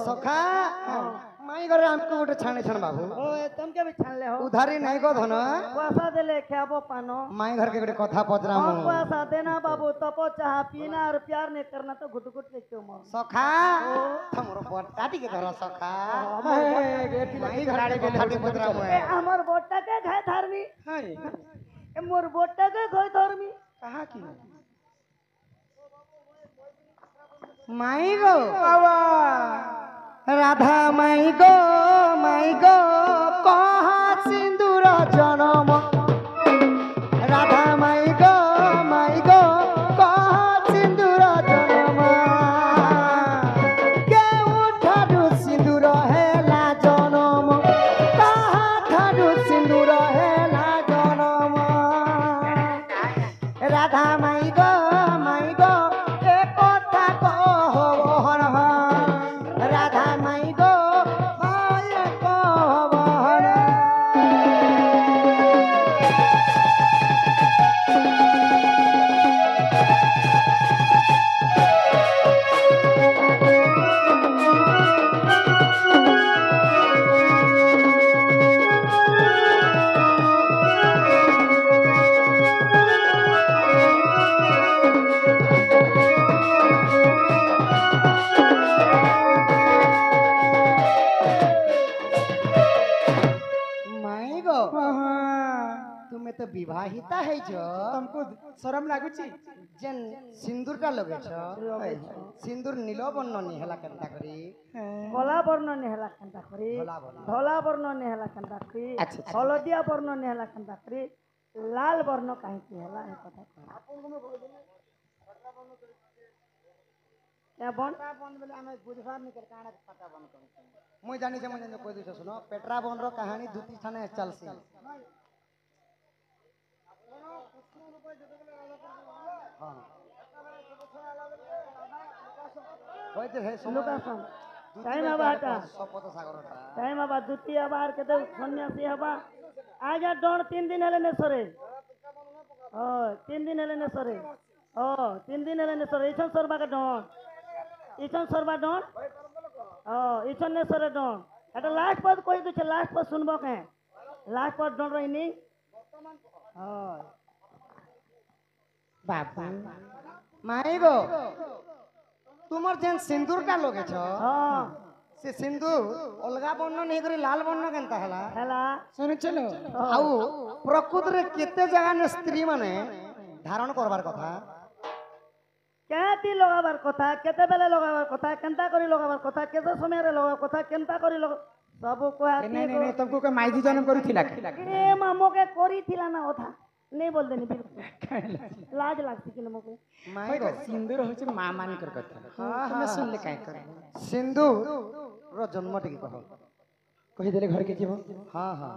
सखा माई घरे हमको गोटे छाणे छाण बाबू तुमके भी छान ले हो उधारी नहीं को धन पैसा देले खाबो पानो माई घर के गोटे कथा पचरा मु पैसा देना बाबू तपो चाह पीना और प्यार नहीं करना तो घुट घुट के क्यों मर सखा हमरो बट्टा टिके धर सखा माई घर के कथा टिके पचरा मु हमर बोटा के घाय धरमी ए मोर बोटा के घाय धरमी कहा की माई गो राधा माई गो कहा सिंदूर जनम राधा माई गो कहा सिंदूर जनम केउठारु सिंदूर हेला जनम कहा ठारु सिंदूर हेला जनम राधा माई गो ए कथा कहबहन राधा माई गो तुम्हें तो विवाहिता है जो तुमको शरम लागुची जेन सिंदूर का लगे छ सिंदूर नीलो वर्ण निहला केनता करी कला वर्ण नेहला कंता करी धोला वर्ण नेहला कंता करी हलदिया वर्ण नेहला कंता करी लाल वर्ण काहे की होला ए कथा क्या बन बोले हमें बुझवार निकर काना पता बन कर मुई जानी जे कोई दिस सुनो पेट्रा बन रो कहानी दुती थाने चलसी हां होय जे है सुनो का सुन टाइम आबाटा सपत सागरटा टाइम आबा द्वितीय बार के दे सन्यासी हबा आजा डोन 3 दिन हेले ने सरे ओ 3 दिन हेले ने सरे ओ 3 दिन हेले ने सरे इछन सरबा के डोन इछन सरबा डोन ओ इछन ने सरे डोन एटा लास्ट पद कोई दे लास्ट पद सुनबो के लास्ट पद डोन रहिनी हां बाबू माई गो तुमर जेन सिंदूर का लगे छ हां से सिंदूर अलगा वर्ण नहीं करी लाल वर्ण केनता हला हला सुन चलो आउ प्रकृति रे केते जगह ने स्त्री माने धारण करबार कथा केती लगाबार कथा केते बेले लगाबार कथा केनता करी लगाबार कथा केते समय रे लगाबार कथा केनता करी लग सब को आती नहीं तुमको के माईजी जन्म करूथिला ए मामो के करी थिला ना कथा नहीं बोल देनी बिल्कुल लाज लागती कि मको माई गो सिंदूर होचे मां मान कर कथा तुम सुन ले काहे करे सिंदूर रो जन्म टिके कह कहि देले घर के जीव हां हां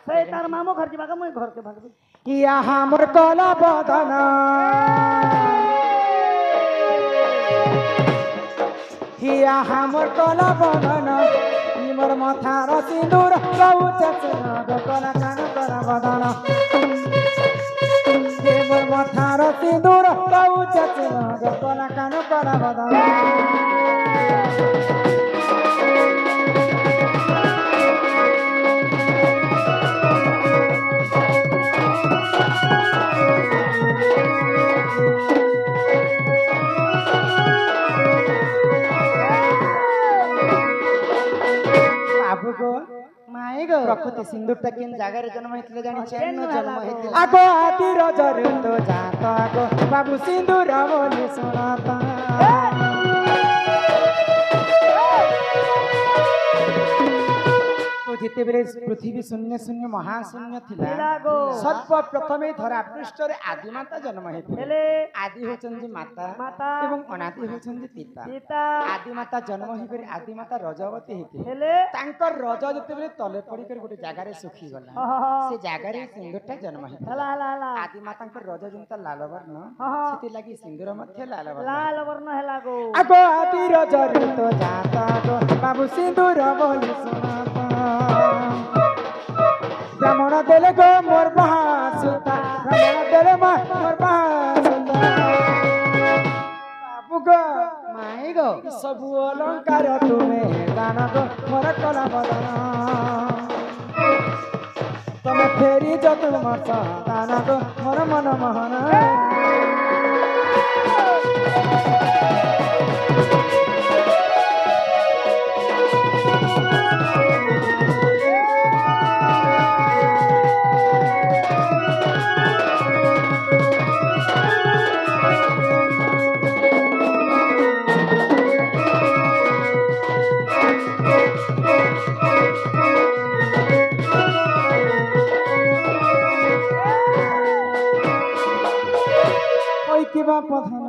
सही तार मामो घर जीवा का मैं घर के भागबी या हमर कला बदना हिया हमर कला बदना इमर माथा र सिंदूर गउचे न कला कान करा बदना इमर माथा र सिंदूर गउचे न कला कान करा बदना माई गो प्रकृति सिंदूरटा केन जागा रे जन्म हेतले जानि चेन जन्म हेतले आगो आदि रजर तो जात आगो बाबू सिंदूर बोली सुनाता जिते बेले पृथ्वी शून्य शून्य महाशून्य थिला सर्वप्रथमे धरा पृष्ठ रे आदि माता जन्म हेले आदि होचन जे माता एवं अनादि होचन जे पिता आदि माता जन्म हे बेले आदि माता रजवती हेले तांकर रज जते बेले तले पड़ी कर गोटे जागा रे सुखी गला से जागा रे सिंदूरटा जन्म हे आदि मातांकर रज जंता लाल वर्ण सेति लागि सिंदूर मध्य लाल वर्ण हेला गो आगो आदि रज रे तो जाता गो बाबू सिंदूर बोली सुनाता ब्राह्मण देले गो मोर महासुता ब्राह्मण देले मोर महासुता बाबू गो माई गो सब अलंकार तुम्हें ମୋର କଲା ବଦନ ତମେ ଫେରି ଯତ ମୋର ସନ୍ତାନକୁ ମୋର ମନ ମୋହନ কিবা পথন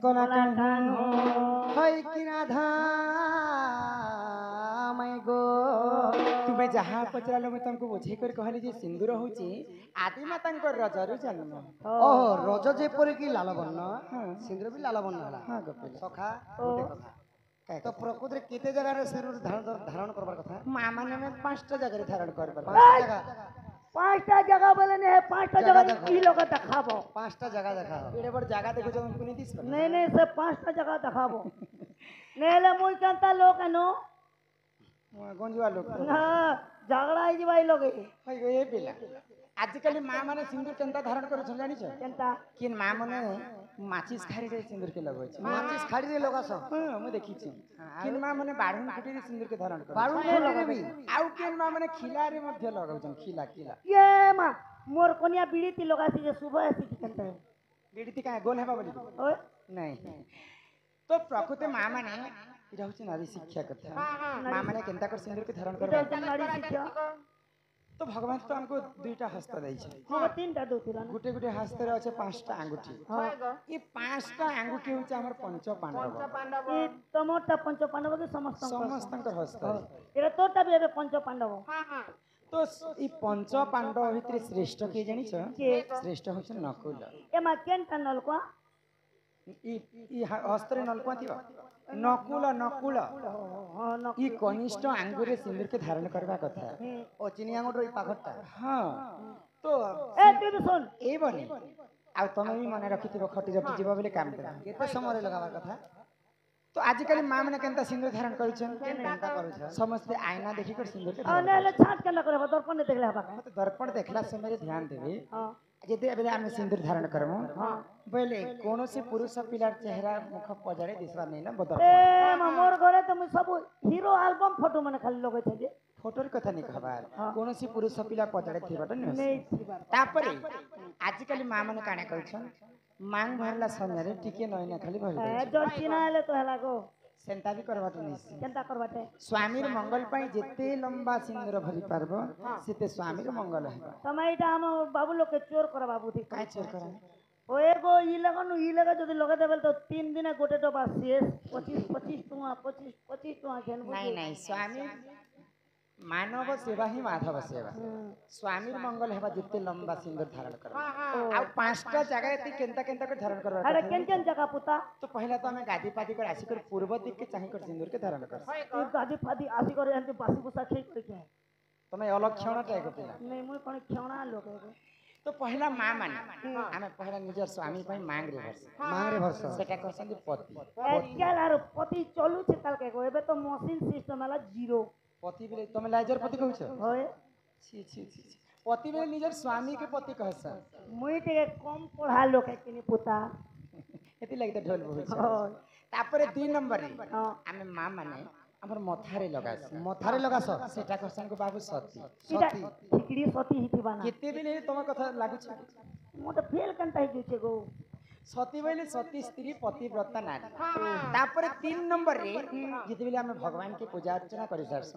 কলা কান হয় কিনা ধামাই গো ତୁମେ ଯାହା ପଚାରିଲ ମୁଁ ତମକୁ ବୁଝେଇ କରି କହିଲି ଯେ ସିନ୍ଦୁର ହଉଛି ଆଦି ମାତାଙ୍କର ରଜରୁ ଜନ୍ମ ଓହୋ ରଜ ଯେପରିକି ଲାଲ ବର୍ଣ୍ଣ ସିନ୍ଦୁର ବି ଲାଲ ବର୍ଣ୍ଣ ହେଲା ହଁ ଗୋପୀଲା ସଖା ଗୋଟେ କଥା ତ ପ୍ରକୃତିରେ କେତେ ଜାଗାରେ ସିନ୍ଦୁର ଧାରଣ କରବାର କଥା ମା ମାନେ ଆମେ 5ଟା ଜାଗାରେ ଧାରଣ କରିପାରିବା 5ଟା ଜାଗା 5টা জায়গা বলে নে 5টা জায়গা কি লোক দেখাবো 5টা জায়গা দেখা ଏଡ଼େ ବଡ଼ ଜାଗା ଦେଖୁଛ ତମକୁ ନେଇ ଦିଶ নেই নেই সে 5টা জায়গা দেখাবো নেলে মুই কেনতা লোক এনো ଗଞ୍ଜୁଆ ଲୋକ না ঝগড়া হয়ে যাবাই লগে ଭାଇ ଏ ପିଲା ଆଜିକାଲି ମା ମାନେ ସିନ୍ଦୁର କେନ୍ତା ଧାରଣ କରୁଛନ୍ତି ଜାଣିଛ কেনতা କି ମା ମାନେ ମାଚିସ୍ ଖାଡ଼ିରେ ସିନ୍ଦୁର କେ ଲଗାଉଛି ମାଚିସ୍ ଖାଡ଼ିରେ ଲଗାସ ହଁ ମୁଁ ଦେଖିଛି କି ମା ମାନେ ବାଢୁଣ କୁଟିରେ ସିନ୍ଦୁର କେ ଧାରଣ କରୁଛନ୍ତି ବାଡୁଣ କୁଟିରେ ବି ଆଉ କି ମା ମାନେ ଖିଲାରେ ମଧ୍ୟ ଲଗାଉଛନ୍ତି ଖିଲା ইয়ে মা মোর কনিয়া বিড়িতি লগাছি যে শুভ আসিছি কেনতা ବିଡିତି କାଁ ଗୋଲ ହେବା ବୋଲି ওই ନାଇଁ ତ ପ୍ରକୃତ ମା ମାନେ ଏଇଟା ହଉଛି ନାରୀ ଶିକ୍ଷା କଥା ମା ମାନେ କେନ୍ତା କରି ସିନ୍ଦୁର କେ ଧାରଣ এটা କରିବା হচ্ছে নারী শিক্ষা ତ ଭଗବାନ ତ ଆମକୁ 2ଟା ହସ୍ତ ଦେଇছে আমার 3টা দৌতিলা না ଗୋଟେ ଗୋଟେ ହସ୍ତରେ ଅଛି 5ଟା ଆଙ୍ଗୁଠି ଏ 5ଟା ଆଙ୍ଗୁଠି ହଉଛି ଆମର ପଞ୍ଚ ପାଣ୍ଡବ এই তোমারটা পঞ্চ পাণ্ডব কি সমস্ত ସମସ୍ତଙ୍କର ହସ୍ତରେ এটা তোরটা বি হবে পঞ্চ পাণ্ডব ତ এই ପଞ୍ଚ ପାଣ୍ଡବ ଭିତରେ ଶ୍ରେଷ୍ଠ କିଏ ଜାଣିଛ କିଏ? ଶ୍ରେଷ୍ଠ ହଉଛି ନକୁଳ এ মা কেনটা নলকো ଇ ହସ୍ତରେ ନଲକୁଆ ଥିବ ନକୁଳ ନକୁଳ ଇ କନିଷ୍ଠ ଆଙ୍ଗୁରେ ସିନ୍ଦୁରକେ ଧାରଣ କରିବା କଥା ଓ ଚିନି ଆଙ୍ଗୁଠର ଏଇ ପାଖଟା ହଁ ତ এ তুই বি শুন ଏଇ ବନି ଆଉ ତମେ ବି ମନେ ରଖିଥିବ ଖଟି ରଖି ଯିବ ବୋଲି କାମ ଦେବା କେତେ ସମୟରେ ଲଗାବାର କଥା ତ ଆଜିକାଲି ମା ମାନେ କେନ୍ତା ସିନ୍ଦୁର ଧାରଣ କରୁଛନ୍ତି କେନ୍ତା କରୁଛ ସମସ୍ତେ ଆଇନା ଦେଖିକରି ସିନ୍ଦୁରକେ আর ଧାରଣ নাহলে ছাট কেন করে দর্পণে দেখলে হবা ମତେ ଦର୍ପଣ ଦେଖିଲା ସମୟରେ ଧ୍ୟାନ ଦେବି হ্যাঁ ଯଦି ଏବେ ଆମେ ସିନ୍ଦୁର ଧାରଣ କରମୁ ବୋଇଲେ କୌଣସି ପୁରୁଷ ପିଲାର ଚେହେରା ମୁଖ ପଜାରେ ଦିଶବାର ନାହିଁ ନା ବଦଳ এ মা মোর ঘরে তো মুই সব হিরো আলবম ফটো মানে খালি লগাইছে যে ଫଟୋର କଥା ନେଇ କହିବାର କୌଣସି ପୁରୁଷ ପିଲା ପଜାରେ ଥିବାଟା ନୁହେଁ নেই থিবার ତାପରେ ଆଜିକାଲି ମା ମାନେ କାଣା କରୁଛନ୍ ମାଙ୍ଗ ବାହାରିଲା ସମୟରେ ଟିକେ ନଇନା ଖାଲି ଭରି এ ଦଉଛନ୍ জর্চিনা এলে তো হেলা গো ସେନ୍ତା ବି କରବାଟା ନିଶ୍ଚୟ কেনতা করবাতে ସ୍ୱାମୀର ମଙ୍ଗଳ ପାଇଁ ଯେତେ ଲମ୍ବା ସିନ୍ଦୁର ଭରି ପାରବ ସେତେ ସ୍ୱାମୀର ମଙ୍ଗଳ ହେବ তুমি এটা আমার বাবু লোকে চোর করা বাবু ঠিক କାହିଁ ଚୋର କରା ওয়ে গো ই লাগানো ই লাগা যদি লগাতে দেবে তো 3 দিনে গোটে ডবা শেষ 25 টুয়া 25 টুয়া কেন ନାଇଁ ନାଇଁ ସ୍ୱାମୀ ମାନବ ସେବା ହିଁ ମାଧବ ସେବା ସ୍ୱାମୀର ମଙ୍ଗଳ ହେବା ଯେତେ ଲମ୍ବା ସିନ୍ଦୁର ଧାରଣ କର ଆଉ 5ଟା ଜାଗା ଏତି କେନ୍ତା କେନ୍ତା କରି ଧାରଣ আরে କରିବା কেন কেন জায়গা পুতা ତ ପହିଲା ତ ଆମେ ଗାଦି ପାଦି କରି ଆସିକରି ପୂର୍ବ ଦିଗକେ ଚାହିଁ କରି ସିନ୍ଦୁରକେ ଧାରଣ କର এই গাদি ফাদি আসি করে এনতে বাসি বুসা খেই করে কে ତମେ ଅଲକ୍ଷଣ ଟାଇପ ପିଲା নেই মুই কোন খেওনা লোক ତ ପହିଲା ମା ମାନେ ଆମେ ପହିଲା ନିଜର ସ୍ୱାମୀ ପାଇଁ ମାଙ୍ଗରେ ଭରସ ମାଙ୍ଗରେ ଭରସ ସେଟା କହୁଛନ୍ତି ପତି আজকাল আর পতি চলুছে কালকে গো এবে তো মেশিন সিস্টেম হলা জিরো ପତି ବେଲେ ତମେ ଲାଜର ପତି କହୁଛ হয় ছি ছি ছি ছি। ପତି ବେଲେ ନିଜର ସ୍ୱାମୀ କେ ପତି कहସ মুই টিকে কম পড়া লোক কিনি পুতা ଏତି ଲାଗି ତ ଢୋଲ ବହୁଛ হয় ତାପରେ 2 ନମ୍ବରରେ হ্যাঁ ଆମେ ମା ମାନେ ଆମର ମଥାରେ ଲଗାସ ମଥାରେ ଲଗାସ ସେଟା କହୁଛନ୍ତି ବାବୁ ସତୀ এটা ঠিকড়ি সতী হিতিবা না କେତେବେଳେ ତମ କଥା ଲାଗୁଛି মোটা ফেল কেনতা হই গেছে গো ସତୀ ବୋଇଲେ ସତୀ ସ୍ତ୍ରୀ ପତିବ୍ରତା ନାରୀ ତାପରେ 3 ନମ୍ବରରେ ଯେତେବେଳେ ଆମେ ଭଗବାନ କେ ପୂଜା ଅର୍ଚ୍ଚନା କରି ସାରସୁ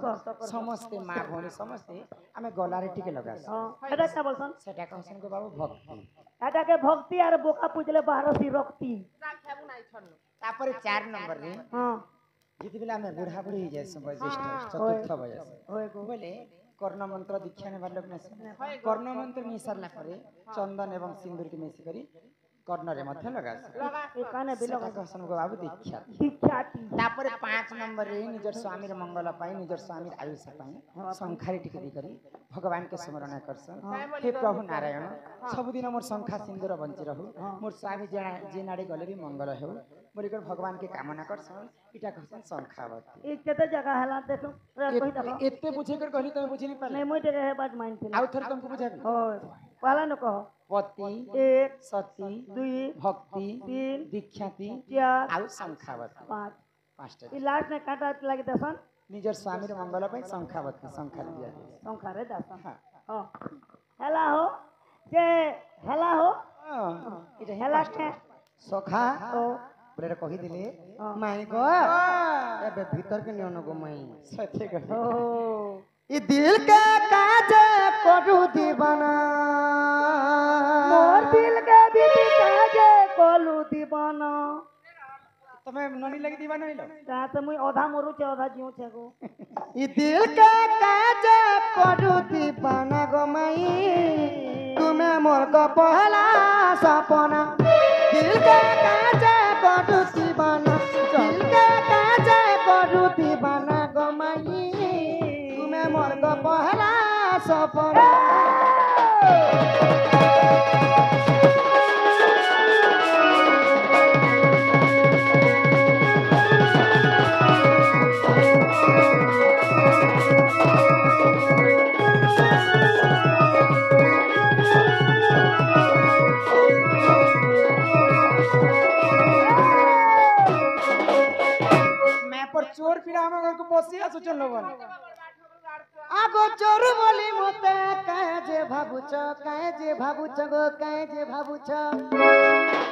ସମସ୍ତେ ମା ଭଉଣୀ ସମସ୍ତେ ଆମେ ଗଲାରେ ଟିକେ ଲଗାସ হ্যাঁ এটা কা বলছন ସେଟା କହୁଛନ୍ତି ବାବୁ ଭକ୍ତି এটাকে ভক্তি আর বোকা পুজলে বারসি রক্তি ତାପରେ 4 ନମ୍ବରରେ হ্যাঁ ଯେତେବେଳେ ଆମେ ବୁଢା ବୁଢୀ ହେଇଯାଇଛୁ ବୟଜ୍ୟେଷ୍ଠ ଚତୁର୍ଥ ବୟସ হয় গো ବୋଇଲେ କର୍ଣ୍ଣ ମନ୍ତ୍ର ଦୀକ୍ଷା ନେବାର ଲୋକ ନେସ କର୍ଣ୍ଣ ମନ୍ତ୍ର ନେଇ ସାରିଲା ପରେ ଚନ୍ଦନ ଏବଂ ସିନ୍ଦୁରକୁ ମିଶି କରି କର୍ଣ୍ଣରେ ମଧ୍ୟ ଲଗାସ এই কানে বিল ସେଟା କହୁଛନ୍ତି ବାବୁ ଦୀକ୍ଷା দীক্ষাটি ତାପରେ 5 ନମ୍ବରରେ ନିଜର ସ୍ୱାମୀର ମଙ୍ଗଳ ପାଇଁ ନିଜର ସ୍ୱାମୀର ଆୟୁଷ ପାଇଁ ଶଙ୍ଖାରେ ଟିକେ ଦେଇ କରି ଭଗବାନকে ସ୍ମରଣ କରସନ୍ ହେ ପ୍ରଭୁ ନାରାୟଣ ସବୁଦିନ ମୋର ଶଙ୍ଖା ସିନ୍ଦୁର ବଞ୍ଚି ରହୁ ମୋର ସ୍ୱାମୀ ଯେ ନାଡେ ଗଲେ ବି ମଙ୍ଗଳ ହେଉ मोरिकर भगवान के कामना करसन इटा कहसन शंखावती ई केते जगह हला देखो रे कहि देखो एते पूछे कर कहली तुम बुझी नहीं पाले नहीं मुझे है बात माइन थी आउ थर तुमको बुझाबी ओ पहला न कहो पति एक सती दुई भक्ति तीन दीक्षाती चार आउ शंखावती पाँच पांचटा ई लास्ट में काटा लगे दसन निजर स्वामी रे मंगल पे शंखावती शंखा दिया संखारे दसन हां हां हला हो जे हला हो इटा हला के सखा ओ बोले कही दिले हाँ। माई गो एबे भीतर के नियन गो माई सत्य कह ओ ई दिल के काज करू दीवाना मोर दिल के बीती काजे कोलू दीवाना तमे ननी लगी दीवाना नहीं लो ता त मुई आधा मरु छे आधा जीव छे गो ई दिल के काज करू दीवाना गो माई तुम्हें मोर को पहला सपना दिल के काज करू दीवाना दिल के काज करू दीवाना गो माई तुम्हें मोर को पहला सपना मैं पर चोर फिरा हम घर को बसिया सोचन लोगन आगो चोर बोली मते काहे जे भाबुच गो काहे जे भाबुच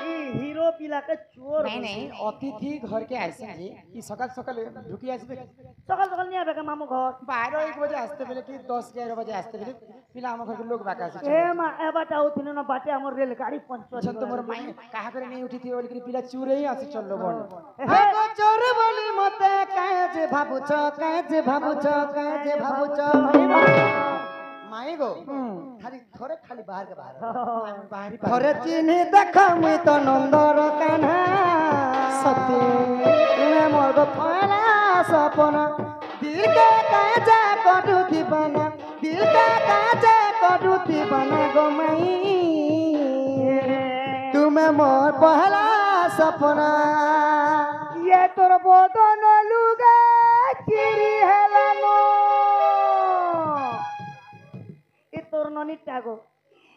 ई हीरो पिला के चोर नहीं नहीं अतिथि घर के आइसे जी ई सकाल सकाल ढुकी आसबे सकाल सकाल नहीं आबे के मामू घर 12 1 बजे आस्ते बेले कि 10 11 बजे आस्ते बेले पिला हम घर के लोग बाका से ए मा ए बाटा उथिन न बाटे हमर रेलगाड़ी पंचर छन तो मोर माई कहा करे नहीं उठी थी बोल के पिला चूरे ही आसे चल लो बन आगो चोर बोली मते काहे जे भाबुच माई गो खाली थोड़े खाली बाहर के बाहर बाहरी थोड़े चिन्ह देख मुई तो नंदर कान्हा सती तुम्हें मोर गो पहला सपना दिल के काजे करू दीवाना दिल के काजे करू दीवाना गो माई तुम्हें मोर पहला सपना ये तोर बदन लुगा चिरी हेलानो ए तोर ननी टागो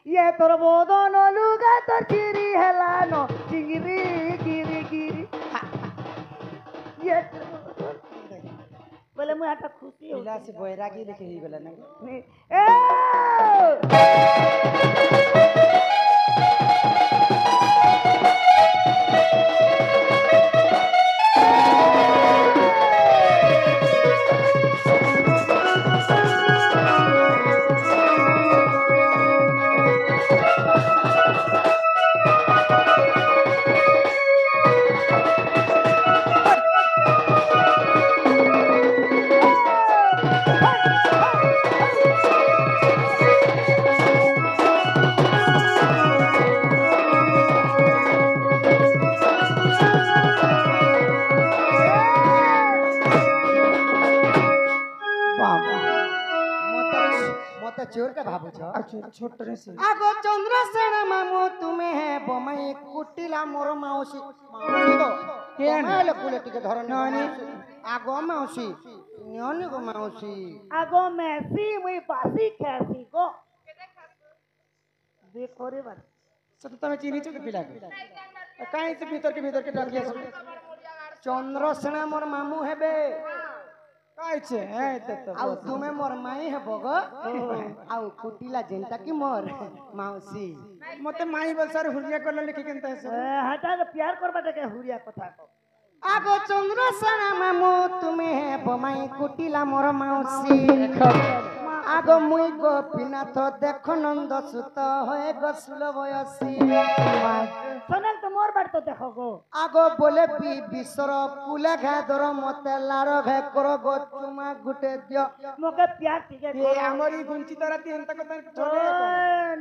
ये तोर बदन लुगा तोर चिरी हेलानो चिंगरी गिरी गिरी ये बोले मुझे आता खुशी हो पिला से बैरागी लेके ही गेला ना मते चोर के भाबुच छोट रे से आगो चंद्रसेन मामू तुम्हें है बमाई कुटिला मोर माउसी माउसी गो केन माले कुले टिके धरन नानी आगो माउसी न्योनी गो माउसी आगो मैसी मुई बासी कैसी को देखो रे बात सब तमे चीनी चो के पिला के काहे से भीतर के डाकिया सब चंद्रसेन मोर मामू हेबे काहे छे ए त आउ तुम्हें मोर माई है बगो आउ कुटिला जेंटा की मोर माउसी मते माई बलसार हुरिया करला लिखि केनता है हटा के प्यार करबा के हुरिया कथा को आगो चंद्रसेन मामू तुम्हें है बमाई कुटिला मोर माउसी आगो मुई गोपीनाथ देखो नंद सुत होए गसुल बयसी सोनल तो मोर बात तो देखो गो आगो बोले पी बिसर कुले घे दर मते लारो घे करो गो चुमा गुटे दियो मोके प्यार ठीक ये हमरी गुंची तरह तीन तक चले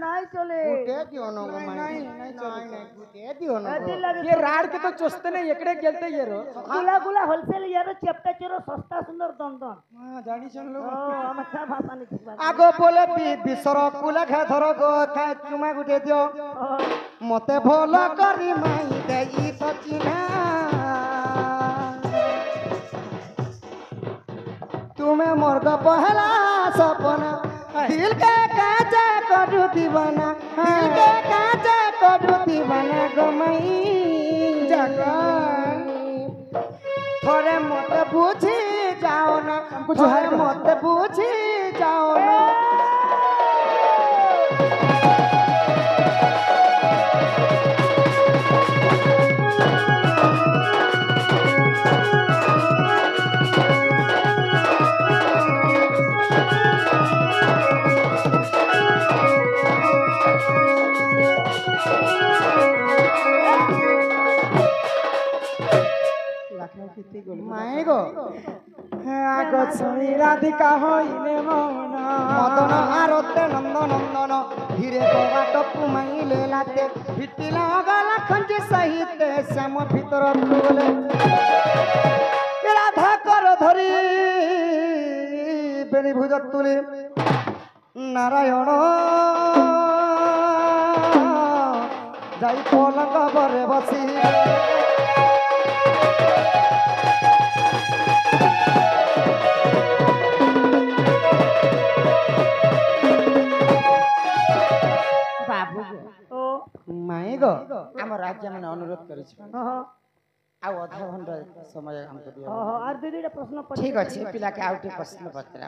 नहीं चले गुटे दियो न गो माई नहीं गुटे दियो न ये राड के तो चोस्ते नहीं एकड़े गेलते ये रो गुला गुला होलसेल यारो चपटा चोरो सस्ता सुंदर दंदन हां जानी चल लो हम अच्छा भाषा नहीं आगो बोले पी बिसर कुले घे धर गो खाए चुमा गुटे दियो मते भलो करी माई देई सचिना तुम्हें मोर का पहला सपना दिल के कांचे करू दीवाना दिल के कांचे करू दीवाना गमई थोड़े मत बुझी जाओ ना थोड़े मत बुझी जाओ ना মায়ে গো আগ শুনি রাধিকা হইলে মন মদন আরতে নন্দ নন্দন ধীরে কবাট কুমাইলে লাতে ফিটিলা গলা খঞ্জি সহিতে শ্যাম ভিতর বলে রাধা কর ধরি বেণী ভুজ তুলি নারায়ণ যাই পলঙ্ক বরে বসি माई गो आम राज्य मैंने अनुरोध कर अधा घंटा समय हमको दिया और दीदी प्रश्न ठीक अच्छे पिला के आउटे प्रश्न पचरा